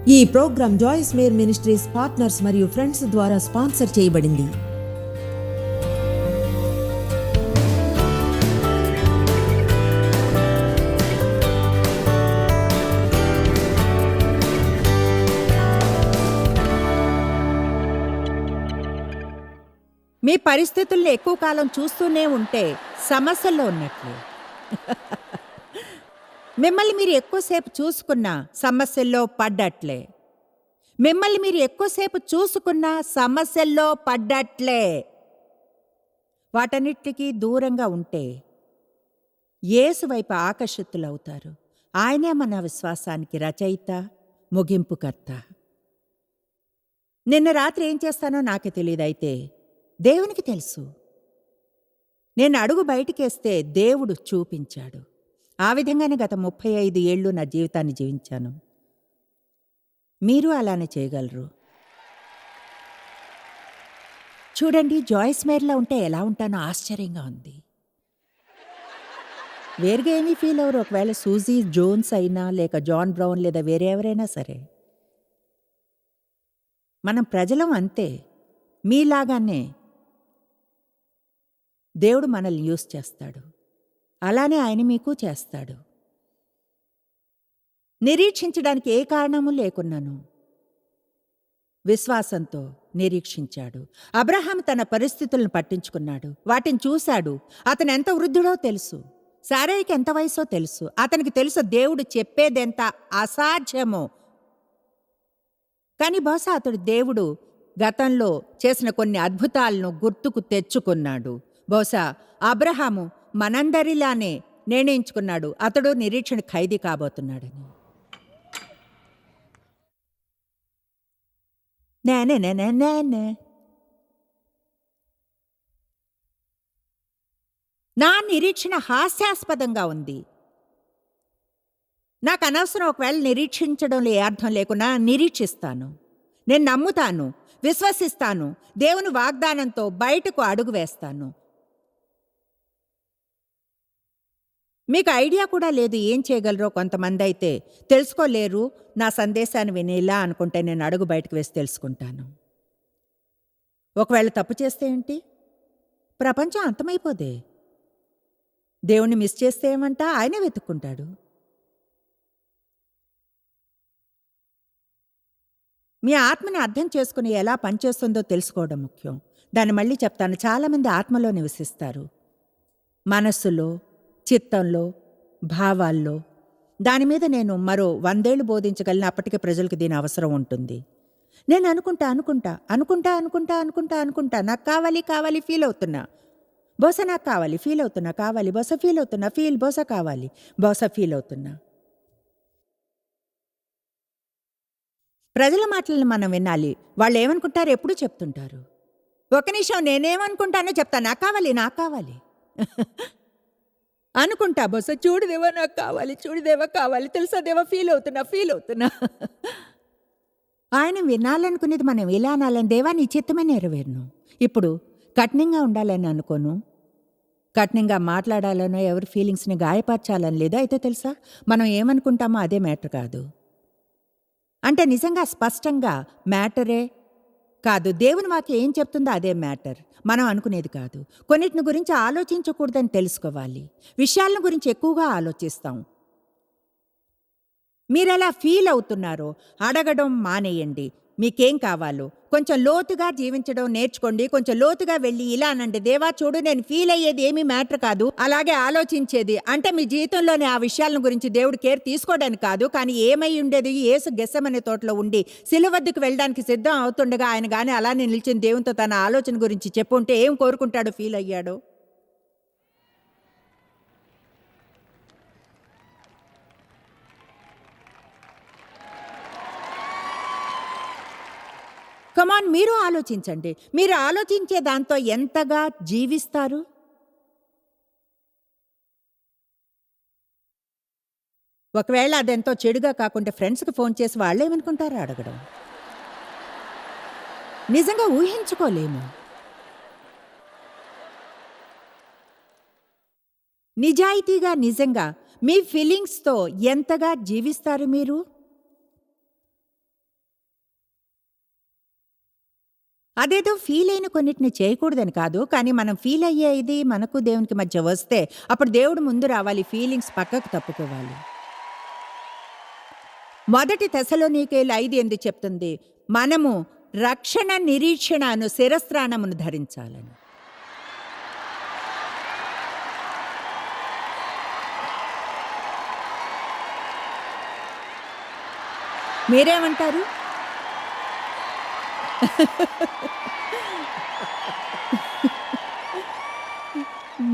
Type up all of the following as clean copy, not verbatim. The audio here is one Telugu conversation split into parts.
ఈ programme Joyce Meyer ministries partners మరియు ఫ్రెండ్స్ ద్వారా స్పాన్సర్ చేయబడింది. మీ పరిస్థితుల్ని ఎక్కువ కాలం చూస్తూనే ఉంటే సమస్యల్లో ఉన్నట్లే. మిమ్మల్ని మీరు ఎక్కువసేపు చూసుకున్నా సమస్యల్లో పడ్డట్లే. మిమ్మల్ని మీరు ఎక్కువసేపు చూసుకున్నా సమస్యల్లో పడ్డట్లే. వాటన్నిటికీ దూరంగా ఉంటే యేసు వైపు ఆకర్షితులవుతారు. ఆయనే మన విశ్వాసానికి రచయిత, ముగింపుకర్త. నిన్న రాత్రి ఏం చేస్తానో నాకు తెలియదైతే దేవునికి తెలుసు. నేను అడుగు బయటికేస్తే దేవుడు చూపించాడు. ఆ విధంగానే గత 35 ఏళ్ళు నా జీవితాన్ని జీవించాను. మీరు అలానే చేయగలరు. చూడండి, జాయిస్ మేర్లా ఉంటే ఎలా ఉంటానో ఆశ్చర్యంగా ఉంది. వేరుగా ఏమీ ఫీల్ అవ్వరు. ఒకవేళ సూజీ జోన్స్ అయినా, లేక జాన్ బ్రౌన్, లేదా వేరే ఎవరైనా సరే. మనం ప్రజలం అంతే. మీలాగానే దేవుడు మనల్ని యూస్ చేస్తాడు. అలానే ఆయన మీకు చేస్తాడు. నిరీక్షించడానికి ఏ కారణము లేకున్నాను విశ్వాసంతో నిరీక్షించాడు. అబ్రహాం తన పరిస్థితులను పట్టించుకున్నాడు. వాటిని చూశాడు. అతను ఎంత వృద్ధుడో తెలుసు. శారయికి ఎంత వయసో తెలుసు. అతనికి తెలుసు దేవుడు చెప్పేదెంత అసాధ్యమో. కానీ బహుశా అతడు దేవుడు గతంలో చేసిన కొన్ని అద్భుతాలను గుర్తుకు తెచ్చుకున్నాడు. బహుశా అబ్రహాము మనందరిలానే నిర్ణయించుకున్నాడు అతడు నిరీక్షణ ఖైదీ కాబోతున్నాడని. నా నిరీక్షణ హాస్యాస్పదంగా ఉంది. నాకు అనవసరం. ఒకవేళ నిరీక్షించడంలో ఏ అర్థం లేకున్నా నిరీక్షిస్తాను. నేను నమ్ముతాను, విశ్వసిస్తాను. దేవుని వాగ్దానంతో బయటకు అడుగు వేస్తాను. మీకు ఐడియా కూడా లేదు ఏం చేయగలరో. కొంతమంది అయితే తెలుసుకోలేరు. నా సందేశాన్ని వినేలా అనుకుంటే నేను అడుగు బయటకు వేసి తెలుసుకుంటాను. ఒకవేళ తప్పు చేస్తే ఏంటి? ప్రపంచం అంతమైపోదే. దేవుణ్ణి మిస్ చేస్తే ఏమంటా? ఆయనే వెతుక్కుంటాడు. మీ ఆత్మని అర్థం చేసుకుని ఎలా పనిచేస్తుందో తెలుసుకోవడం ముఖ్యం. దాన్ని మళ్ళీ చెప్తాను. చాలామంది ఆత్మలో నివసిస్తారు. మనస్సులో, చిత్తంలో, భావాల్లో. దాని మీద నేను మరో 100 ఏళ్ళు బోధించగలను. అప్పటికే ప్రజలకు దీని అవసరం ఉంటుంది. నేను అనుకుంటా నాకు కావాలి ఫీల్ అవుతున్నా. బహుశా నాకు కావాలి, ఫీల్ అవుతున్నా, కావాలి, బహుశా ఫీల్ అవుతున్నా, బహుశా కావాలి, బహుశా ఫీల్ అవుతున్నా. ప్రజల మాటలను మనం వినాలి. వాళ్ళు ఏమనుకుంటారు ఎప్పుడు చెప్తుంటారు. ఒక నిమిషం నేనేమనుకుంటానో చెప్తాను. నాకు కావాలి అనుకుంటా. బహుశా చూడుదేవా నాకు కావాలి, చూడుదేవా కావాలి, తెలుసా దేవా ఫీల్ అవుతున్నా. ఆయన వినాలనుకునేది మనం ఇలా అనాలని, దేవా నీ చిత్తమే నెరవేరును. ఇప్పుడు కఠినంగా ఉండాలని అనుకోను, కఠినంగా మాట్లాడాలనో, ఎవరి ఫీలింగ్స్ని గాయపరచాలని లేదు. అయితే తెలుసా, మనం ఏమనుకుంటామో అదే మ్యాటర్ కాదు. అంటే నిజంగా స్పష్టంగా మ్యాటరే కాదు. దేవుని వాక్యం ఏం చెప్తుందో అదే మ్యాటర్, మనం అనుకునేది కాదు. కొన్నిటిని గురించి ఆలోచించకూడదని తెలుసుకోవాలి. విషయాలను గురించి ఎక్కువగా ఆలోచిస్తాం. మీరెలా ఫీల్ అవుతున్నారో అడగడం మానేయండి. మీకేం కావాలో కొంచెం లోతుగా జీవించడం నేర్చుకోండి. కొంచెం లోతుగా వెళ్ళి ఇలా అనండి, దేవా చూడు, నేను ఫీల్ అయ్యేది ఏమీ మ్యాటర్ కాదు, అలాగే ఆలోచించేది. అంటే మీ జీవితంలోని ఆ విషయాలను గురించి దేవుడు కేర్ తీసుకోవడానికి కాదు, కానీ ఏమై ఉండేది? యేసు గెత్సెమనే తోటలో ఉండి శిలువ వద్దకు వెళ్ళడానికి సిద్ధం అవుతుండగా ఆయన కానీ అలానే నిలిచిన దేవునితో తన ఆలోచన గురించి చెప్పుంటే ఏం కోరుకుంటాడో, ఫీల్ అయ్యాడో. కమాన్, మీరు ఆలోచించండి. మీరు ఆలోచించే దాంతో ఎంతగా జీవిస్తారు? ఒకవేళ అదెంతో చెడుగా కాకుండా ఫ్రెండ్స్కి ఫోన్ చేసి వాళ్ళేమనుకుంటారో అడగడం నిజంగా ఊహించుకోలేము. నిజాయితీగా నిజంగా మీ ఫీలింగ్స్తో ఎంతగా జీవిస్తారు మీరు? అదేదో ఫీల్ అయిన కొన్నిటిని చేయకూడదని కాదు, కానీ మనం ఫీల్ అయ్యే ఇది మనకు దేవునికి మధ్య వస్తే అప్పుడు దేవుడు ముందు రావాలి, ఫీలింగ్స్ పక్కకు తప్పుకోవాలి. మొదటి తెస్సలోనికీయులు 5:8 చెప్తుంది, మనము రక్షణ నిరీక్షణ అను శిరస్త్రాణమును ధరించాలని. మీరేమంటారు?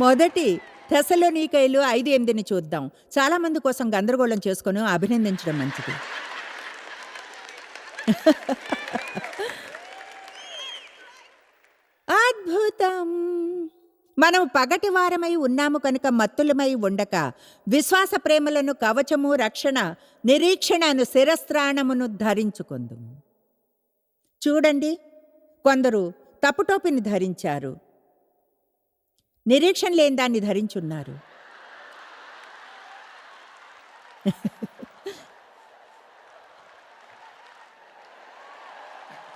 మొదటి తెస్సలోనికీయులు 5:8 చూద్దాం. చాలా మంది కోసం గందరగోళం చేసుకొని అభినందించడం మంచిది. అద్భుతం. మనం పగటి వారమై ఉన్నాము కనుక మత్తులమై ఉండక విశ్వాస ప్రేమలను కవచము రక్షణ నిరీక్షణ అను శిరస్త్రాణమును ధరించుకుందుము. చూడండి, కొందరు తప్పుటోపిని ధరించారు, నిరీక్షణ లేని దాన్ని ధరించున్నారు.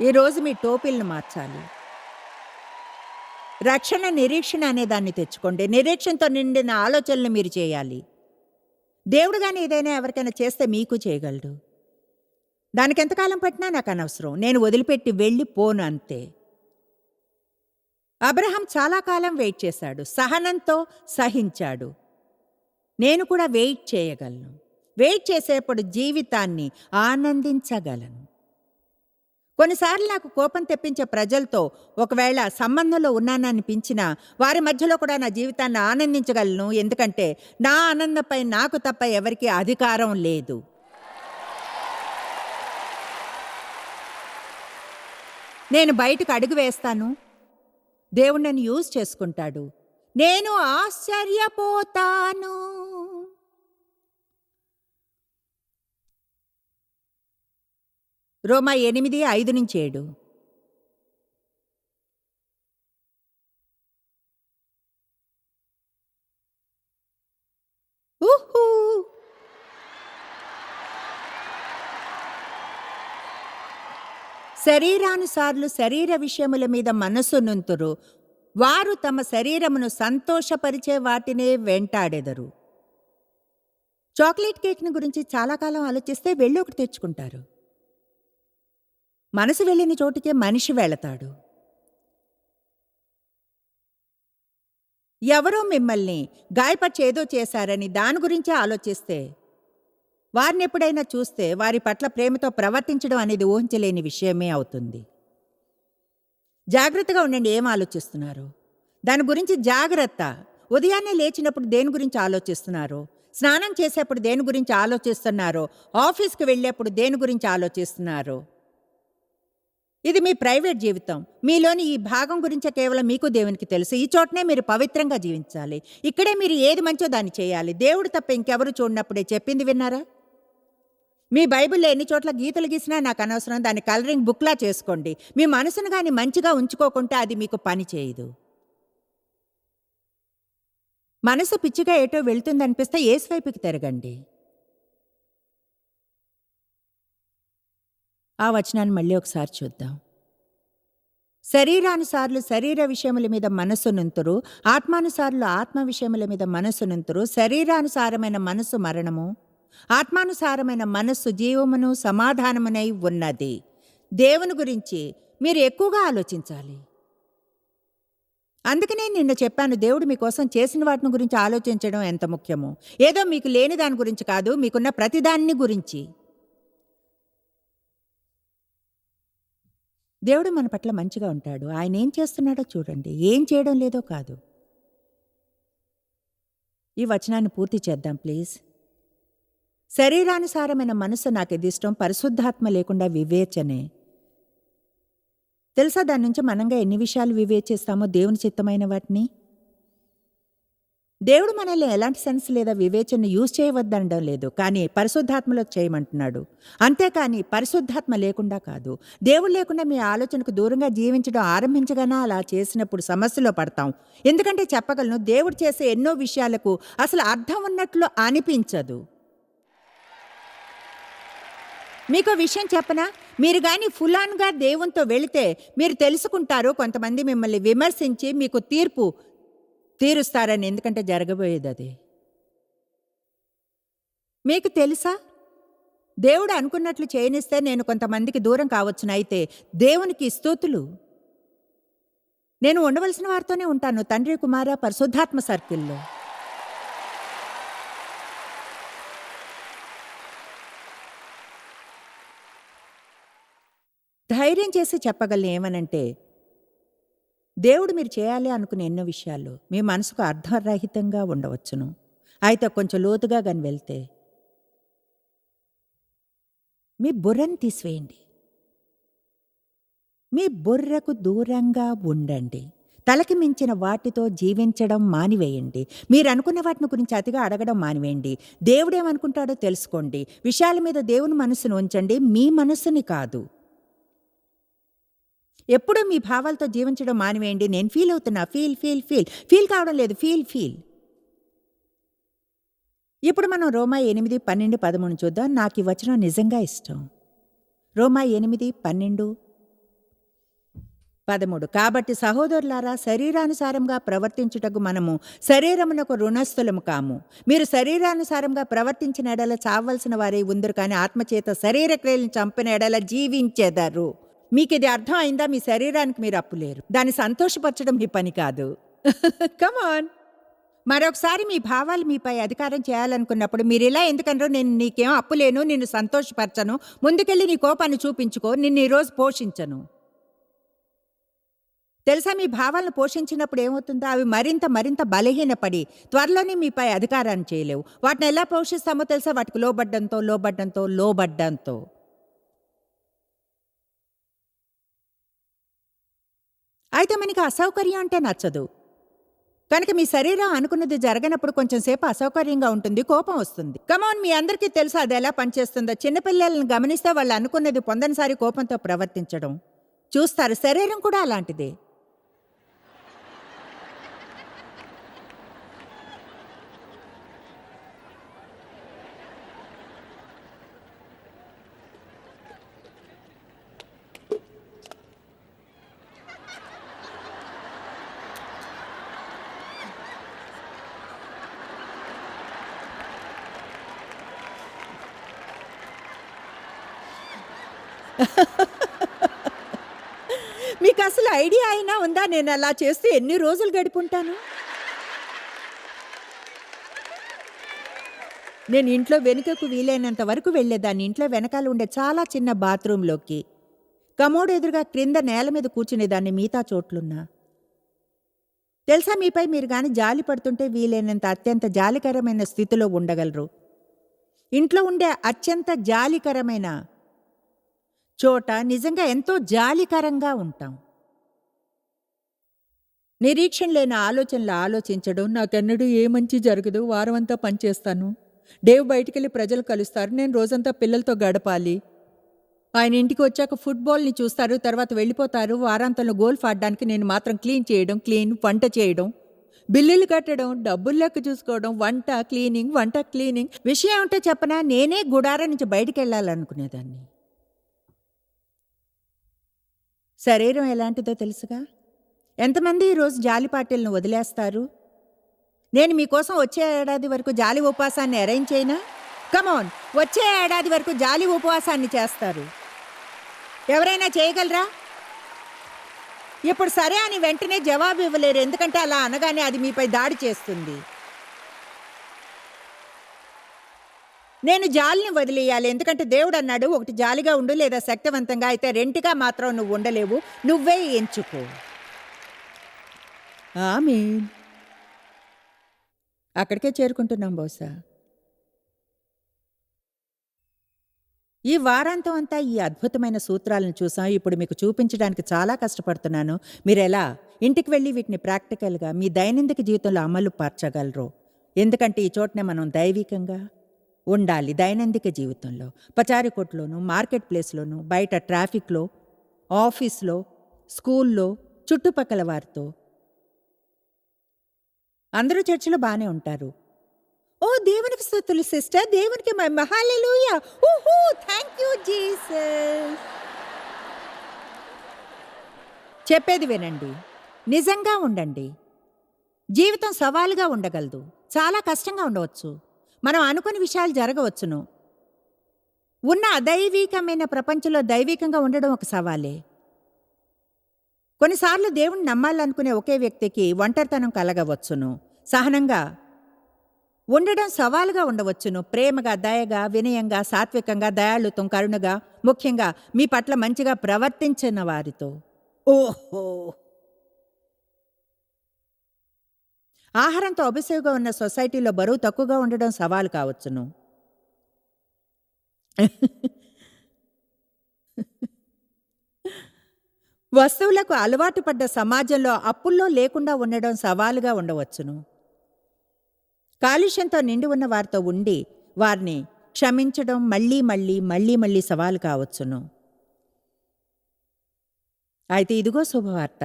ఈరోజు మీ టోపీలను మార్చాలి. రక్షణ నిరీక్షణ అనే దాన్ని తెచ్చుకోండి. నిరీక్షణతో నిండిన ఆలోచనలు మీరు చేయాలి. దేవుడు కానీ ఏదైనా ఎవరికైనా చేస్తే మీకు చేయగలడు. దానికి ఎంతకాలం పట్టినా నాకు అనవసరం, నేను వదిలిపెట్టి వెళ్ళి పోను అంతే. అబ్రహాం చాలా కాలం వెయిట్ చేశాడు, సహనంతో సహించాడు. నేను కూడా వెయిట్ చేయగలను. వెయిట్ చేసేప్పుడు జీవితాన్ని ఆనందించగలను. కొన్నిసార్లు నాకు కోపం తెప్పించే ప్రజలతో ఒకవేళ సంబంధంలో ఉన్నాననిపించినా వారి మధ్యలో కూడా నా జీవితాన్ని ఆనందించగలను. ఎందుకంటే నా ఆనందంపై నాకు తప్ప ఎవరికీ అధికారం లేదు. నేను బయటకు అడుగు వేస్తాను, దేవుడు నన్ను యూజ్ చేసుకుంటాడు, నేను ఆశ్చర్యపోతాను. రోమా 8:5-7. ఊహూ. శరీరానుసారులు శరీర విషయముల మీద మనస్సు నుంతురు, వారు తమ శరీరమును సంతోషపరిచే వాటినే వెంటాడెదరు. చాక్లెట్ కేక్ని గురించి చాలా కాలం ఆలోచిస్తే వెళ్ళి ఒకటి తెచ్చుకుంటారు. మనసు వెళ్ళిన చోటుకే మనిషి వెళతాడు. ఎవరో మిమ్మల్ని గాయపరిచేదో చేశారని దాని గురించే ఆలోచిస్తే, వారిని ఎప్పుడైనా చూస్తే వారి పట్ల ప్రేమతో ప్రవర్తించడం అనేది ఊహించలేని విషయమే అవుతుంది. జాగ్రత్తగా ఉండండి, ఏం ఆలోచిస్తున్నారు దాని గురించి జాగ్రత్త. ఉదయాన్నే లేచినప్పుడు దేని గురించి ఆలోచిస్తున్నారు, స్నానం చేసేప్పుడు దేని గురించి ఆలోచిస్తున్నారు, ఆఫీస్కి వెళ్ళేప్పుడు దేని గురించి ఆలోచిస్తున్నారు. ఇది మీ ప్రైవేట్ జీవితం. మీలోని ఈ భాగం గురించే కేవలం మీకు దేవునికి తెలుసు. ఈ చోటనే మీరు పవిత్రంగా జీవించాలి. ఇక్కడే మీరు ఏది మంచో దాన్ని చేయాలి. దేవుడు తప్ప ఇంకెవరు చూడనప్పుడే చెప్పింది విన్నారా? మీ బైబిల్లో ఎన్ని చోట్ల గీతలు గీసినా నాకు అనవసరం, దాన్ని కలరింగ్ బుక్లా చేసుకోండి. మీ మనసును కానీ మంచిగా ఉంచుకోకుంటే అది మీకు పని చేయదు. మనసు పిచ్చిగా ఏటో వెళ్తుందనిపిస్తే యేసు వైపుకి తిరగండి. ఆ వచనాన్ని మళ్ళీ ఒకసారి చూద్దాం. శరీరానుసారులు శరీర విషయముల మీద మనస్సు నుంతురు, ఆత్మానుసారులు ఆత్మ విషయముల మీద మనస్సు నుంతురు. శరీరానుసారమైన మనస్సు మరణము, ఆత్మానుసారమైన మనస్సు జీవమును సమాధానమునై ఉన్నది. దేవుని గురించి మీరు ఎక్కువగా ఆలోచించాలి. అందుకనే నిన్న చెప్పాను, దేవుడు మీకోసం చేసిన వాటిని గురించి ఆలోచించడం ఎంత ముఖ్యమో. ఏదో మీకు లేని దాని గురించి కాదు, మీకున్న ప్రతిదాన్ని గురించి. దేవుడు మన పట్ల మంచిగా ఉంటాడు. ఆయన ఏం చేస్తున్నాడో చూడండి, ఏం చేయడం లేదో కాదు. ఈ వచనాన్ని పూర్తి చేద్దాం ప్లీజ్. శరీరానుసారమైన మనసు నాకు ఇది ఇష్టం, పరిశుద్ధాత్మ లేకుండా వివేచనే. తెలుసా దాని నుంచి మనంగా ఎన్ని విషయాలు వివేచిస్తామో దేవుని చిత్తమైన వాటిని? దేవుడు మనల్ని ఎలాంటి సెన్స్ లేదా వివేచన యూజ్ చేయవద్దనడం లేదు, కానీ పరిశుద్ధాత్మలో చేయమంటున్నాడు. అంతేకాని పరిశుద్ధాత్మ లేకుండా కాదు. దేవుడు లేకుండా మీ ఆలోచనకు దూరంగా జీవించడం ఆరంభించగానే అలా చేసినప్పుడు సమస్యలో పడతాం. ఎందుకంటే చెప్పగలను, దేవుడు చేసే ఎన్నో విషయాలకు అసలు అర్థం ఉన్నట్లు అనిపించదు. మీకో విషయం చెప్పనా? మీరు గాని ఫులాన్‌గా దేవునితో వెళితే మీరు తెలుసుకుంటారు కొంతమంది మిమ్మల్ని విమర్శించి మీకు తీరుస్తారని. ఎందుకంటే జరగబోయేదది. మీకు తెలుసా? దేవుడు అనుకున్నట్లు చేయనిస్తే నేను కొంతమందికి దూరం కావచ్చును. అయితే దేవునికి స్తుతులు. నేను ఉండవలసిన వారితోనే ఉంటాను. తండ్రి, కుమార, పరిశుద్ధాత్మ సర్కిల్‌లో. ధైర్యం చేసి చెప్పగలను ఏమనంటే, దేవుడు మీరు చేయాలి అనుకునే ఎన్నో విషయాల్లో మీ మనసుకు అర్థరహితంగా ఉండవచ్చును. అయితే కొంచెం లోతుగా గాని వెళ్తే మీ బుర్రను తీసివేయండి. మీ బుర్రకు దూరంగా ఉండండి. తలకి మించిన వాటితో జీవించడం మానివేయండి. మీరు అనుకున్న వాటిని గురించి అతిగా అడగడం మానివేయండి. దేవుడేమనుకుంటాడో తెలుసుకోండి. విషయాల మీద దేవుని మనసును ఉంచండి, మీ మనసుని కాదు. ఎప్పుడూ మీ భావాలతో జీవించడం మానివేయండి. నేను ఫీల్ అవుతున్నా, ఫీల్ కావడం లేదు, ఫీల్. ఇప్పుడు మనం రోమా 8, 12, 13 చూద్దాం. నాకు ఈ వచనం నిజంగా ఇష్టం. రోమా 8, 12, 13. కాబట్టి సహోదరులారా, శరీరానుసారంగా ప్రవర్తించుటకు మనము శరీరమునకు రుణస్థులము కాము. మీరు శరీరానుసారంగా ప్రవర్తించిన ఎడల చావవలసిన వారే ఉందరు, కానీ ఆత్మచేత శరీర క్రియలను చంపిన ఎడల జీవించెదరు. మీకు ఇది అర్థం అయిందా? మీ శరీరానికి మీరు అప్పులేరు. దాన్ని సంతోషపరచడం మీ పని కాదు. కమాన్. మరొకసారి మీ భావాలు మీపై అధికారం చేయాలనుకున్నప్పుడు మీరు ఇలా ఎందుకనరు? నేను నీకేం అప్పులేను, నిన్ను సంతోషపరచను, ముందుకెళ్ళి నీ కోపాన్ని చూపించుకో, నిన్ను ఈరోజు పోషించను. తెలుసా, మీ భావాలను పోషించినప్పుడు ఏమవుతుందో అవి మరింత బలహీనపడి త్వరలోనే మీపై అధికారాన్ని చేయలేవు. వాటిని ఎలా పోషిస్తామో తెలుసా? వాటికి లోబడ్డంతో. అయితే మనకి అసౌకర్యం అంటే నచ్చదు కనుక మీ శరీరం అనుకున్నది జరగనప్పుడు కొంచెం సేపు అసౌకర్యంగా ఉంటుంది, కోపం వస్తుంది. కమాన్, మీ అందరికీ తెలుసు అది ఎలా పనిచేస్తుందో. చిన్నపిల్లలను గమనిస్తే వాళ్ళు అనుకున్నది పొందనిసారి కోపంతో ప్రవర్తించడం చూస్తారు. శరీరం కూడా అలాంటిదే. మీకు అసలు ఐడియా అయినా ఉందా నేను అలా చేస్తే ఎన్ని రోజులు గడుపుంటాను? నేను ఇంట్లో వెనుకకు వీలైనంత వరకు వెళ్ళేదాన్ని. ఇంట్లో వెనకాల ఉండే చాలా చిన్న బాత్రూంలోకి, కమోడ్ ఎదురుగా క్రింద నేల మీద కూర్చునేదాన్ని మిగతా చోట్లున్నా. తెలుసా, మీపై మీరు గాని జాలి పడుతుంటే వీలైనంత అత్యంత జాలికరమైన స్థితిలో ఉండగలరు. ఇంట్లో ఉండే అత్యంత జాలికరమైన చోట నిజంగా ఎంతో జాలికరంగా ఉంటాం. నిరీక్షణ లేని ఆలోచనలు ఆలోచించడం, నాకెన్నడూ ఏ మంచి జరగదు, వారమంతా పనిచేస్తాను, డేవ్ బయటికెళ్ళి ప్రజలు కలుస్తారు, నేను రోజంతా పిల్లలతో గడపాలి, ఆయన ఇంటికి వచ్చాక ఫుట్బాల్ని చూస్తారు, తర్వాత వెళ్ళిపోతారు, వారాంతంలో గోల్ఫ్ ఆడడానికి నేను మాత్రం వంట చేయడం, బిల్లులు కట్టడం, డబ్బులు లెక్క చూసుకోవడం, వంట క్లీనింగ్. విషయం ఏమిటో చెప్పనా, నేనే గుడారం నుంచి బయటికి వెళ్ళాలనుకునేదాన్ని. శరీరం ఎలాంటిదో తెలుసుగా. ఎంతమంది ఈరోజు జాలి పార్టీలను వదిలేస్తారు? నేను మీకోసం వచ్చే ఏడాది వరకు జాలి ఉపవాసాన్ని అరేంజ్ చేయనా? కమాన్, వచ్చే ఏడాది వరకు జాలి ఉపవాసాన్ని చేస్తారు. ఎవరైనా చేయగలరా? ఇప్పుడు సరే అని వెంటనే జవాబు ఇవ్వలేరు, ఎందుకంటే అలా అనగానే అది మీపై దాడి చేస్తుంది. నేను జాలిని వదిలేయాలి, ఎందుకంటే దేవుడు అన్నాడు, ఒకటి జాలిగా ఉండు లేదా శక్తివంతంగా. అయితే రెంటిగా మాత్రం నువ్వు ఉండలేవు, నువ్వే ఎంచుకో. ఆమేన్. అక్కడికే చేరుకుంటున్నాం బహుశా. ఈ వారాంతం అంతా ఈ అద్భుతమైన సూత్రాలను చూసాం. ఇప్పుడు మీకు చూపించడానికి చాలా కష్టపడుతున్నాను. మీరెలా ఇంటికి వెళ్ళి వీటిని ప్రాక్టికల్గా మీ దైనందిక జీవితంలో అమలు పరచగలరు. ఎందుకంటే ఈ చోటనే మనం దైవికంగా ఉండాలి. దైనందిక జీవితంలో, పచారీ కొట్టులోను, మార్కెట్ ప్లేస్లోను, బయట ట్రాఫిక్లో, ఆఫీస్లో, స్కూల్లో, చుట్టుపక్కల వారితో. అందరూ చర్చిలో బాగానే ఉంటారు. ఓ దేవునికి స్తుతులు సిస్టర్, దేవునికి మహిమ. హల్లెలూయా. ఊహూ, థ్యాంక్ యూ జీసస్. చెప్పేది వినండి, నిజంగా ఉండండి. జీవితం సవాలుగా ఉండగలదు, చాలా కష్టంగా ఉండవచ్చు, మనం అనుకుని విషయాలు జరగవచ్చును. ఉన్న అదైవికమైన ప్రపంచంలో దైవికంగా ఉండడం ఒక సవాలే. కొన్నిసార్లు దేవుణ్ణి నమ్మాలనుకునే ఒకే వ్యక్తికి ఒంటరితనం కలగవచ్చును. సహనంగా ఉండడం సవాలుగా ఉండవచ్చును. ప్రేమగా, దయగా, వినయంగా, సాత్వికంగా, దయాళుత్వం, కరుణగా, ముఖ్యంగా మీ పట్ల మంచిగా ప్రవర్తించిన వారితో. ఓహో, ఆహారంతో అభిషేకంగా ఉన్న సొసైటీలో బరువు తక్కువగా ఉండడం సవాలు కావచ్చును. వస్తువులకు అలవాటు పడ్డ సమాజంలో అప్పుల్లో లేకుండా ఉండడం సవాలుగా ఉండవచ్చును. కాలుష్యంతో నిండి ఉన్న వారితో ఉండి వారిని క్షమించడం మళ్ళీ మళ్ళీ మళ్ళీ మళ్ళీ సవాలు కావచ్చును. అయితే ఇదిగో శుభవార్త,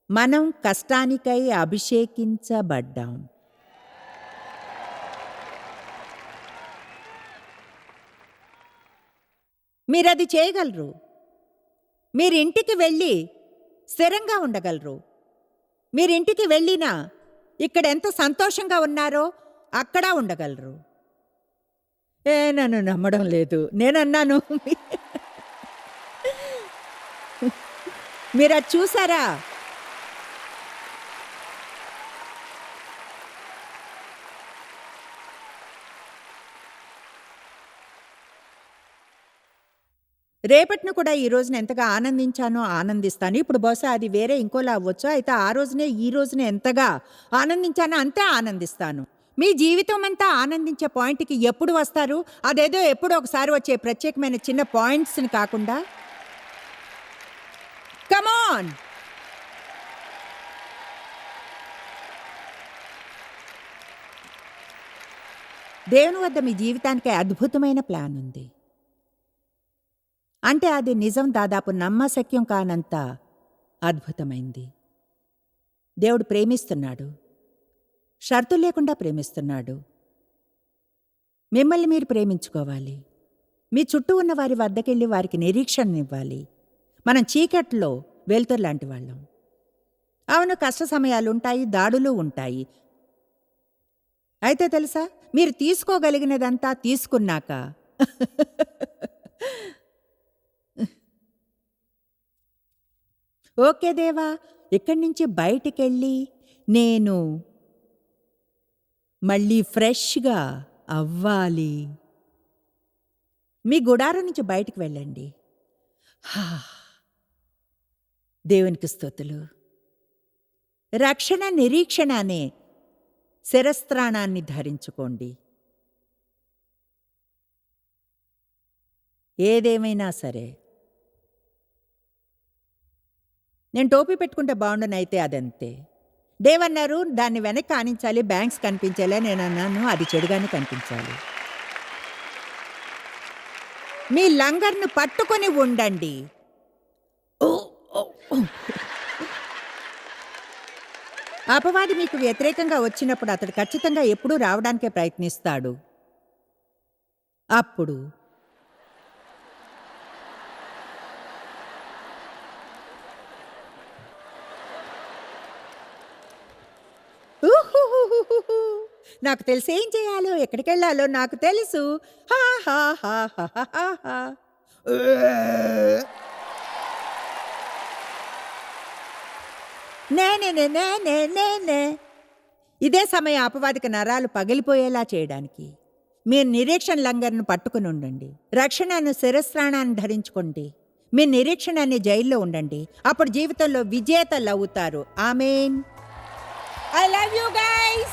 మనం కష్టానికై అభిషేకించబడ్డాం. మీరది చేయగలరు. మీరింటికి వెళ్ళి స్థిరంగా ఉండగలరు. మీరింటికి వెళ్ళినా ఇక్కడ ఎంత సంతోషంగా ఉన్నారో అక్కడ ఉండగలరు. నన్ను నమ్మడం లేదు, నేనన్నాను. మీరది చూసారా? రేపటిని కూడా ఈ రోజున ఎంతగా ఆనందించానో ఆనందిస్తాను. ఇప్పుడు బహుశా అది వేరే ఇంకోలా అవ్వచ్చు. అయితే ఆ రోజునే ఈ రోజునే ఎంతగా ఆనందించానో అంతే ఆనందిస్తాను. మీ జీవితం అంతా ఆనందించే పాయింట్కి ఎప్పుడు వస్తారు? అదేదో ఎప్పుడో ఒకసారి వచ్చే ప్రత్యేకమైన చిన్న పాయింట్స్ని కాకుండా. కమాన్, దేవుని వద్ద మీ జీవితానికి అద్భుతమైన ప్లాన్ ఉంది. అంటే అది నిజం, దాదాపు నమ్మశక్యం కానంత అద్భుతమైంది. దేవుడు ప్రేమిస్తున్నాడు, షరతులు లేకుండా ప్రేమిస్తున్నాడు. మిమ్మల్ని మీరు ప్రేమించుకోవాలి. మీ చుట్టూ ఉన్న వారి వద్దకెళ్ళి వారికి నిరీక్షణనివ్వాలి. మనం చీకట్లో వెలుతురు లాంటి వాళ్ళం. అవును, కష్ట సమయాలుంటాయి, దాడులు ఉంటాయి. అయితే తెలుసా, మీరు తీసుకోగలిగినదంతా తీసుకున్నాక ఓకే దేవా, ఇక్కడి నుంచి బయటికెళ్ళి నేను మళ్ళీ ఫ్రెష్గా అవ్వాలి. మీ గుడారం నుంచి బయటికి వెళ్ళండి. దేవునికి స్తుతులు. రక్షణ నిరీక్షణ అనే శిరస్త్రాణాన్ని ధరించుకోండి. ఏదేమైనా సరే, నేను టోపీ పెట్టుకుంటే బాగుండునైతే అదంతే. దేవన్నారు దాన్ని వెనక్కి ఆనించాలి, బ్యాంక్స్ కనిపించాలి. నేను అన్నాను అది చెడుగానే కనిపించాలి. మీ లంగర్ను పట్టుకొని ఉండండి. అపవాది మీకు వ్యతిరేకంగా వచ్చినప్పుడు అతడు ఖచ్చితంగా ఎప్పుడూ రావడానికే ప్రయత్నిస్తాడు. అప్పుడు నాకు తెలుసు ఏం చేయాలో, ఎక్కడికి వెళ్ళాలో నాకు తెలుసు. నేనే ఇదే సమయం అపవాదికి నరాలు పగిలిపోయేలా చేయడానికి. మీరు నిరీక్షణ లంగర్ను పట్టుకుని ఉండండి. రక్షణను శిరస్త్రాణాన్ని ధరించుకోండి. మీ నిరీక్షణాన్ని జైల్లో ఉండండి. అప్పుడు జీవితంలో విజేతలు అవుతారు. ఆమేన్. I love you guys.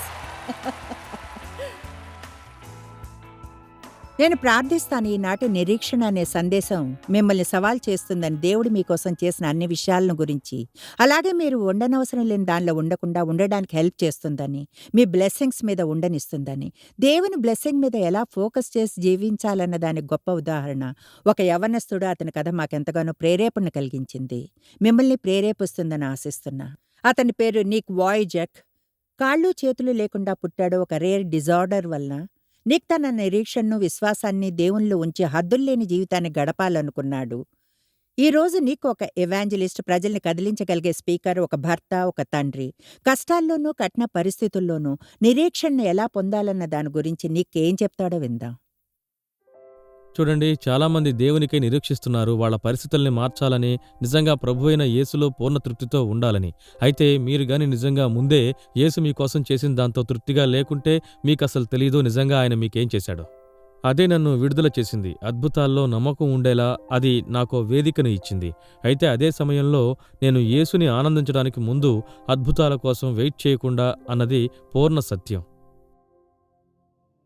నేను ప్రార్థిస్తాను, ఈనాటి నిరీక్షణ అనే సందేశం మిమ్మల్ని సవాల్ చేస్తుందని, దేవుడు మీకోసం చేసిన అన్ని విషయాలను గురించి, అలాగే మీరు ఉండనవసరం లేని దానిలో ఉండకుండా ఉండడానికి హెల్ప్ చేస్తుందని, మీ బ్లెస్సింగ్స్ మీద ఉండనిస్తుందని, దేవుని బ్లెస్సింగ్ మీద ఎలా ఫోకస్ చేసి జీవించాలన్న దానికి గొప్ప ఉదాహరణ ఒక యవ్వనస్తుడు. అతని కథ మాకెంతగానో ప్రేరేపణ కలిగించింది. మిమ్మల్ని ప్రేరేపిస్తుందని ఆశిస్తున్నా. అతని పేరు నిక్ వాయిజక్. కాళ్ళు చేతులు లేకుండా పుట్టాడో ఒక రేర్ డిజార్డర్ వలన నిక్ తన నిరీక్షణను, విశ్వాసాన్ని దేవునిలో ఉంచి హద్దుల్లేని జీవితాన్ని గడపాలనుకున్నాడు. ఈరోజు నీకు ఒక ఎవాంజలిస్ట్, ప్రజల్ని కదిలించగలిగే స్పీకర్, ఒక భర్త, ఒక తండ్రి. కష్టాల్లోనూ కఠిన పరిస్థితుల్లోనూ నిరీక్షణను ఎలా పొందాలన్న దాని గురించి నీకేం చెప్తాడో విందాం. చూడండి, చాలామంది దేవునికై నిరీక్షిస్తున్నారు, వాళ్ళ పరిస్థితుల్ని మార్చాలని, నిజంగా ప్రభువైన యేసులో పూర్ణ తృప్తితో ఉండాలని. అయితే మీరు గాని నిజంగా ముందే యేసు మీకోసం చేసిన దాంతో తృప్తిగా లేకుంటే మీకసలు తెలీదు నిజంగా ఆయన మీకేం చేశాడో. అదే నన్ను విడుదల చేసింది. అద్భుతాల్లో నమ్మకం ఉండేలా అది నాకో వేదికను ఇచ్చింది. అయితే అదే సమయంలో నేను యేసుని ఆనందించడానికి ముందు అద్భుతాల కోసం వెయిట్ చేయకుండా అన్నది పూర్ణ సత్యం.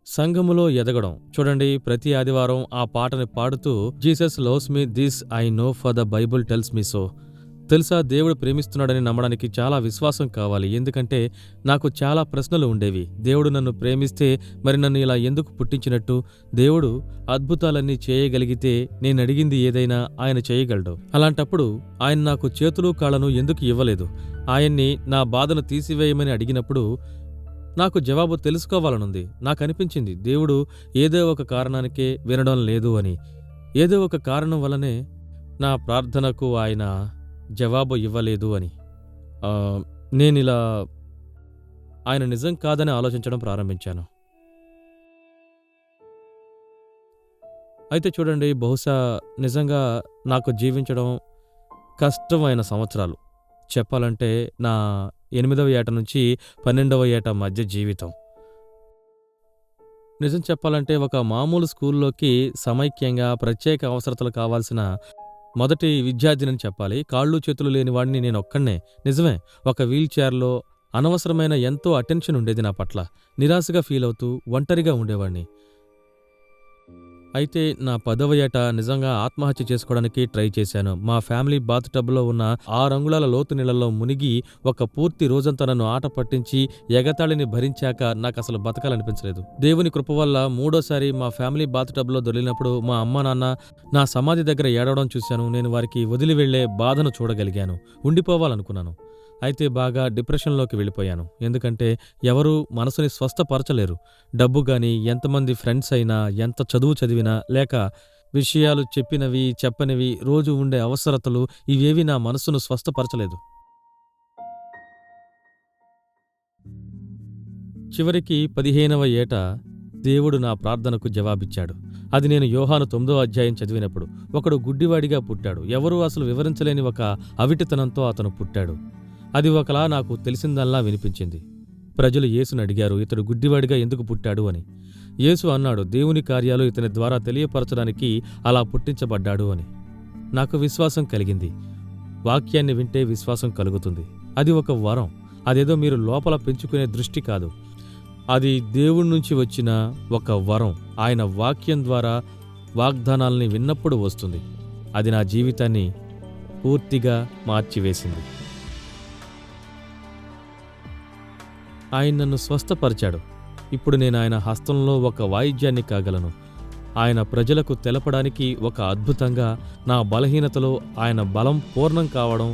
సంఘములో ఎదగడం. చూడండి, ప్రతి ఆదివారం ఆ పాటని పాడుతూ Jesus loves me this I know for the Bible tells me so. తెలుసా, దేవుడు ప్రేమిస్తున్నాడని నమ్మడానికి చాలా విశ్వాసం కావాలి. ఎందుకంటే నాకు చాలా ప్రశ్నలు ఉండేవి. దేవుడు నన్ను ప్రేమిస్తే మరి నన్ను ఇలా ఎందుకు పుట్టించినట్టు? దేవుడు అద్భుతాలన్నీ చేయగలిగితే నేను అడిగింది ఏదైనా ఆయన చేయగలడు. అలాంటప్పుడు ఆయన నాకు చేతులు కాళ్లను ఎందుకు ఇవ్వలేదు? ఆయన్ని నా బాధను తీసివేయమని అడిగినప్పుడు నాకు జవాబు తెలుసుకోవాలనుంది. నాకనిపించింది దేవుడు ఏదో ఒక కారణానికే వినడం లేదు అని. ఏదో ఒక కారణం వల్లనే నా ప్రార్థనకు ఆయన జవాబు ఇవ్వలేదు అని. నేనిలా ఆయన నిజం కాదని ఆలోచించడం ప్రారంభించాను. అయితే చూడండి, బహుశా నిజంగా నాకు జీవించడం కష్టమైన సంవత్సరాలు. చెప్పాలంటే నా 8వ ఏట నుంచి 12వ ఏట మధ్య జీవితం. నిజం చెప్పాలంటే ఒక మామూలు స్కూల్లోకి సమైక్యంగా ప్రత్యేక అవసరతలు కావాల్సిన మొదటి విద్యార్థినని చెప్పాలి. కాళ్ళు చేతులు లేని వాడిని నేనొక్కడే. నిజమే, ఒక వీల్ చైర్లో. అనవసరమైన ఎంతో అటెన్షన్ ఉండేది నా పట్ల. నిరాశగా ఫీల్ అవుతూ ఒంటరిగా ఉండేవాడిని. అయితే నా 10వ ఏట నిజంగా ఆత్మహత్య చేసుకోవడానికి ట్రై చేశాను. మా ఫ్యామిలీ బాత్ టబ్లో ఉన్న 6 అంగుళాల లోతు నీళ్లలో మునిగి ఒక పూర్తి రోజంతా నన్ను ఆట పట్టించి ఎగతాళిని భరించాక నాకసలు బతకాలనిపించలేదు. దేవుని కృప వల్ల 3వసారి మా ఫ్యామిలీ బాత్ టబ్లో దొరికినప్పుడు మా అమ్మ నాన్న నా సమాధి దగ్గర ఏడవడం చూశాను. నేను వారికి వదిలి వెళ్లే బాధను చూడగలిగాను. ఉండిపోవాలనుకున్నాను. అయితే బాగా డిప్రెషన్లోకి వెళ్ళిపోయాను. ఎందుకంటే ఎవరూ మనసుని స్వస్థపరచలేరు. డబ్బు గాని, ఎంతమంది ఫ్రెండ్స్ అయినా, ఎంత చదువు చదివినా, లేక విషయాలు చెప్పినవి చెప్పనివి, రోజు ఉండే అవసరతలు, ఇవేవి నా మనసును స్వస్థపరచలేదు. చివరికి 15వ ఏట దేవుడు నా ప్రార్థనకు జవాబిచ్చాడు. అది నేను యోహాను 9వ అధ్యాయం చదివినప్పుడు. ఒకడు గుడ్డివాడిగా పుట్టాడు. ఎవరూ అసలు వివరించలేని ఒక అవిటితనంతో అతను పుట్టాడు. అది ఒకలా నాకు తెలిసిందల్లా వినిపించింది. ప్రజలు యేసుని అడిగారు, ఇతడు గుడ్డివాడిగా ఎందుకు పుట్టాడు అని. యేసు అన్నాడు, దేవుని కార్యాలు ఇతని ద్వారా తెలియపరచడానికి అలా పుట్టించబడ్డాడు అని. నాకు విశ్వాసం కలిగింది. వాక్యాన్ని వింటే విశ్వాసం కలుగుతుంది. అది ఒక వరం. అదేదో మీరు లోపల పెంచుకునే దృష్టి కాదు. అది దేవుడి నుంచి వచ్చిన ఒక వరం. ఆయన వాక్యం ద్వారా వాగ్దానాల్ని విన్నప్పుడు వస్తుంది. అది నా జీవితాన్ని పూర్తిగా మార్చివేసింది. ఆయన నన్ను స్వస్థపరిచాడు. ఇప్పుడు నేను ఆయన హస్తంలో ఒక వాయిద్యాన్ని కాగలను. ఆయన ప్రజలకు తెలపడానికి ఒక అద్భుతంగా నా బలహీనతలో ఆయన బలం పూర్ణం కావడం,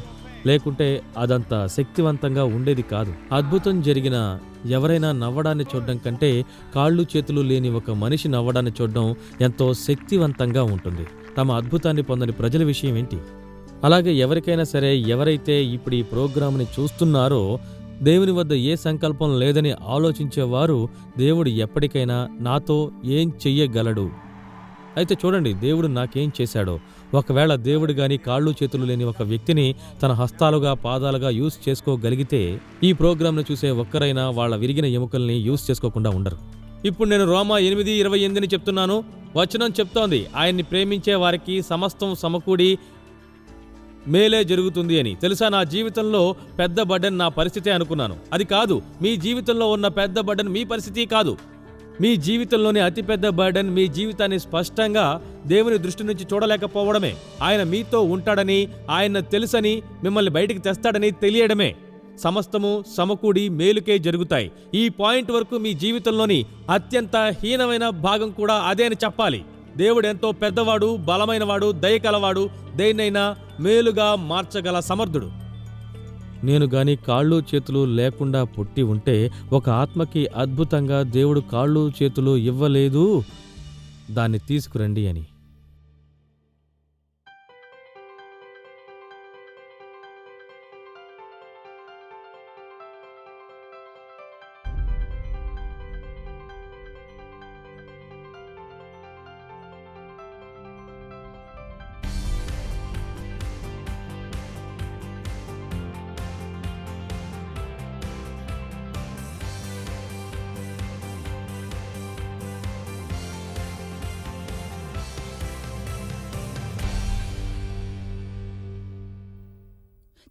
లేకుంటే అదంత శక్తివంతంగా ఉండేది కాదు. అద్భుతం జరిగిన ఎవరైనా నవ్వడాన్ని చూడడం కంటే కాళ్ళు చేతులు లేని ఒక మనిషి నవ్వడాన్ని చూడడం ఎంతో శక్తివంతంగా ఉంటుంది. తమ అద్భుతాన్ని పొందని ప్రజల విషయం ఏంటి? అలాగే ఎవరికైనా సరే, ఎవరైతే ఇప్పుడు ఈ ప్రోగ్రాంని చూస్తున్నారో, దేవుని వద్ద ఏ సంకల్పం లేదని ఆలోచించేవారు, దేవుడు ఎప్పటికైనా నాతో ఏం చెయ్యగలడు? అయితే చూడండి, దేవుడు నాకేం చేశాడో. ఒకవేళ దేవుడు గాని కాళ్ళు చేతులు లేని ఒక వ్యక్తిని తన హస్తాలుగా, పాదాలుగా యూజ్ చేసుకోగలిగితే, ఈ ప్రోగ్రాంను చూసే ఒక్కరైనా వాళ్ళ విరిగిన ఎముకల్ని యూజ్ చేసుకోకుండా ఉండరు. ఇప్పుడు నేను రోమా 8:28 చెప్తున్నాను. వచనం చెప్తోంది, ఆయన్ని ప్రేమించే వారికి సమస్తం సమకూడి మేలే జరుగుతుంది అని. తెలుసా, నా జీవితంలో పెద్ద బర్డెన్ నా పరిస్థితే అనుకున్నాను. అది కాదు. మీ జీవితంలో ఉన్న పెద్ద బర్డెన్ మీ పరిస్థితి కాదు. మీ జీవితంలోని అతిపెద్ద బర్డెన్ మీ జీవితాన్ని స్పష్టంగా దేవుని దృష్టి నుంచి చూడలేకపోవడమే. ఆయన మీతో ఉంటాడని, ఆయన తెలుసని, మిమ్మల్ని బయటికి తెస్తాడని తెలియడమే. సమస్తము సమకూడి మేలుకే జరుగుతాయి. ఈ పాయింట్ వరకు మీ జీవితంలోని అత్యంత హీనమైన భాగం కూడా అదే అని చెప్పాలి. దేవుడు ఎంతో పెద్దవాడు, బలమైనవాడు, దయకలవాడు, దేన్నైనా మేలుగా మార్చగల సమర్థుడు. నేను గాని కాళ్ళు చేతులు లేకుండా పుట్టి ఉంటే ఒక ఆత్మకి అద్భుతంగా దేవుడు కాళ్ళు చేతులు ఇవ్వలేదు, దాన్ని తీసుకురండి అని.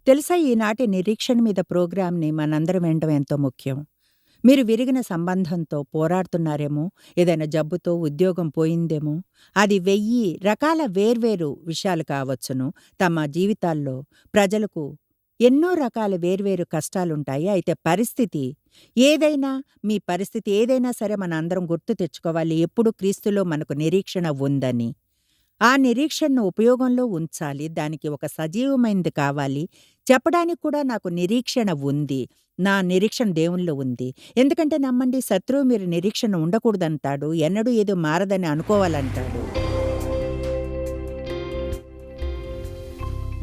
తెలుసా, ఈనాటి నిరీక్షణ మీద ప్రోగ్రాంని మనందరం వినడం ఎంతో ముఖ్యం. మీరు విరిగిన సంబంధంతో పోరాడుతున్నారేమో, ఏదైనా జబ్బుతో ఉద్యోగం పోయిందేమో, అది 1000 రకాల వేర్వేరు విషయాలు కావచ్చును. తమ జీవితాల్లో ప్రజలకు ఎన్నో రకాల వేర్వేరు కష్టాలుంటాయి. అయితే మీ పరిస్థితి ఏదైనా సరే మన అందరం గుర్తు తెచ్చుకోవాలి, ఎప్పుడు క్రీస్తులో మనకు నిరీక్షణ ఉందని. ఆ నిరీక్షణను ఉపయోగంలో ఉంచాలి. దానికి ఒక సజీవమైనది కావాలి. చెప్పడానికి కూడా నాకు నిరీక్షణ ఉంది, నా నిరీక్షణ దేవునిలో ఉంది. ఎందుకంటే నమ్మండి, శత్రువు మీరు నిరీక్షణ ఉండకూడదంటాడు, ఎన్నడూ ఏదో మారదని అనుకోవాలంటాడు.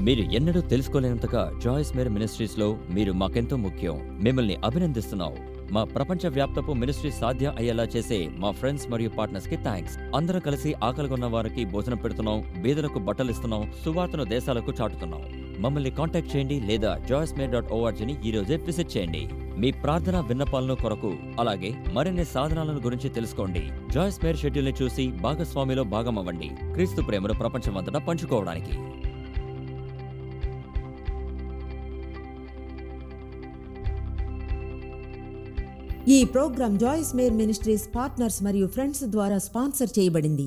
మీరు ఎన్నడూ తెలుసుకోలేనంతగా జాయిస్ మేర్ మినిస్ట్రీస్లో మీరు మాకెంతో ముఖ్యం. మిమ్మల్ని అభినందిస్తున్నాం. మా ప్రపంచ వ్యాప్తపు మినిస్ట్రీ సాధ్యం అయ్యేలా చేసే మా ఫ్రెండ్స్ మరియు పార్ట్నర్స్ కి థ్యాంక్స్. అందరం కలిసి ఆకలిగొన్న వారికి భోజనం పెడుతున్నాం, బీదలకు బట్టలు ఇస్తున్నాం, సువార్తను దేశాలకు చాటుతున్నాం. మమ్మల్ని కాంటాక్ట్ చేయండి లేదా joycemeer.org ని ఈ రోజే విజిట్ చేయండి. మీ ప్రార్థన విన్నపాలను కొరకు, అలాగే మరిన్ని సాధనాలను గురించి తెలుసుకోండి. జాయిస్ మేర్ షెడ్యూల్ ని చూసి భాగస్వామిలో భాగమవ్వండి, క్రీస్తు ప్రేమను ప్రపంచమంతటా పంచుకోవడానికి. ఈ programme Joyce Meyer ministries partners మరియు ఫ్రెండ్స్ ద్వారా స్పాన్సర్ చేయబడింది.